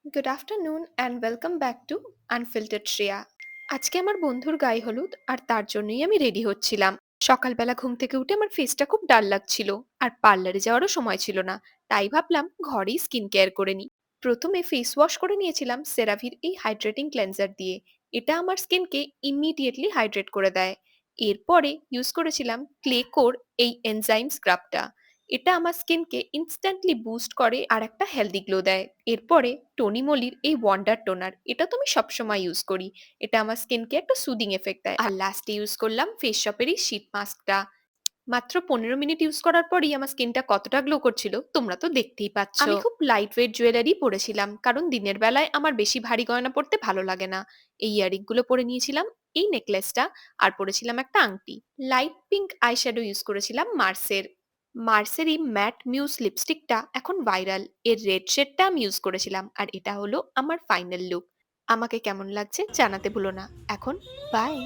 Good afternoon and welcome back to unfiltered Shreya. আজকে আমার বন্ধুর গায়ে হলুদ আর তার জন্যই আমি রেডি হচ্ছিলাম। সকালবেলা ঘুম থেকে উঠে আমার ফেসটা খুব ডাল লাগছিল আর পার্লারে যাওয়ারও সময় ছিল না। তাই ভাবলাম ঘরেই স্কিন কেয়ার করে নিই। প্রথমে ফেস ওয়াশ করে নিয়েছিলাম সেরাভির এই হাইড্রেটিং ক্লেন্সার দিয়ে। এটা আমার স্কিনকে ইমিডিয়েটলি হাইড্রেট করে দেয়। এরপরে ইউজ করেছিলাম ক্লেকোর এই এনজাইম স্ক্রাবটা। এটা আমার স্কিনকে ইনস্ট্যান্টলি বুস্ট করে আর একটা হেলদি গ্লো দেয়। এরপরে টনি মলির এই ওয়ান্ডার টোনার, এটা তো আমি সবসময় ইউজ করি। এটা আমার স্কিনকে একটা সুদিং এফেক্ট দেয়। আর লাস্টে ইউজ করলাম ফেস শপের এই শীট মাস্কটা। মাত্র 15 মিনিট ইউজ করার পরেই আমার স্কিনটা কতটা গ্লো করছিল তোমরা তো দেখতেই পাচ্ছ। আমি খুব লাইট ওয়েট জুয়েলারি পরেছিলাম কারণ দিনের বেলায় আমার বেশি ভারী গয়না পরতে ভালো লাগে না। এই ইয়ারিং গুলো পরে নিয়েছিলাম, এই নেকলেসটা, আর পরেছিলাম একটা আংটি। লাইট পিঙ্ক আইশ্যাডো ইউজ করেছিলাম মার্সের। মার্সের এই ম্যাট মিউজ লিপস্টিকটা এখন ভাইরাল। এর রেড শেডটা আমি ইউজ করেছিলাম আর এটা হলো আমার ফাইনাল লুক। আমাকে কেমন লাগছে জানাতে ভুলো না। এখন বাই।